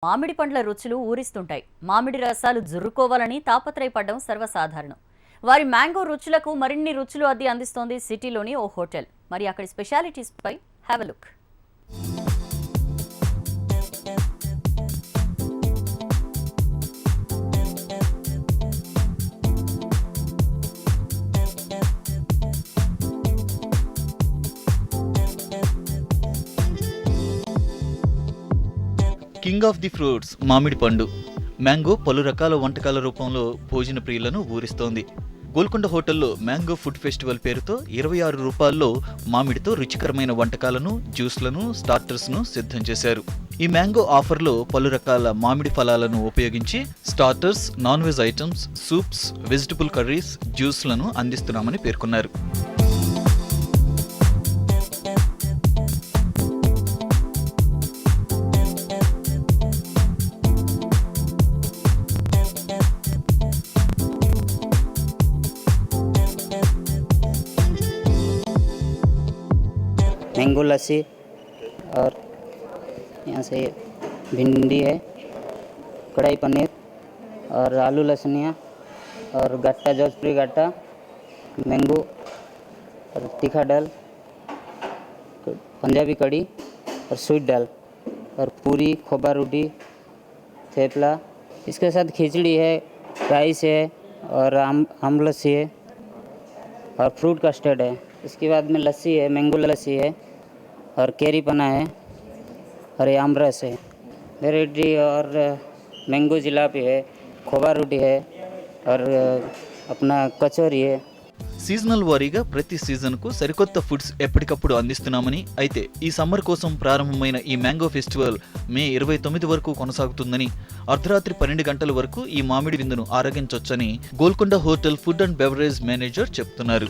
మామిడి పండ్ల రుచులు ఊరిస్తుంటాయి. మామిడి రసాలు జుర్రుకోవాలని తాపత్రయపడడం సర్వసాధారణం. వారి మ్యాంగో రుచులకు మరిన్ని రుచులు అందిస్తోంది సిటీలోని ఓ హోటల్. మరి అక్కడి స్పెషాలిటీస్ పై have a look. King of the fruits మామిడి పండు. మ్యాంగో పలు రకాల వంటకాల రూపంలో భోజన ప్రియులను ఊరిస్తోంది. గోల్కొండ హోటల్లో మ్యాంగో ఫుడ్ ఫెస్టివల్ పేరుతో 26 రూపాయల్లో మామిడితో రుచికరమైన వంటకాలను, జ్యూస్లను, స్టార్టర్స్ను సిద్ధం చేశారు. ఈ మ్యాంగో ఆఫర్లో పలు రకాల మామిడి ఫలాలను ఉపయోగించి starters, non veg items, soups, vegetable curries, జ్యూస్లను అందిస్తున్నామని పేర్కొన్నారు. मैंगो लस्सी और यहाँ से भिंडी है, कढ़ाई पनीर और आलू लसनिया और गट्टा, जोधपुरी गट्टा, मैंगो और तीखा दाल, पंजाबी कड़ी और स्वीट दाल और पूरी, खोबा रोटी, थेपला। इसके साथ खिचड़ी है, राइस है और आम लस्सी है और फ्रूट कस्टर्ड है। इसके बाद में लस्सी है, मैंगो लस्सी है और केरी पना है और ये आमरस है। वेराइटी और मैंगो जिलापी है, खोबा रोटी है और अपना कचौरी है। సీజనల్ వారీగా ప్రతి సీజన్కు సరికొత్త ఫుడ్స్ ఎప్పటికప్పుడు అందిస్తున్నామని, అయితే ఈ సమ్మర్ కోసం ప్రారంభమైన ఈ మ్యాంగో ఫెస్టివల్ మే 29 వరకు కొనసాగుతుందని, అర్ధరాత్రి 12 గంటల వరకు ఈ మామిడి విందును ఆరగించొచ్చని Golconda hotel food and beverage manager చెప్తున్నారు.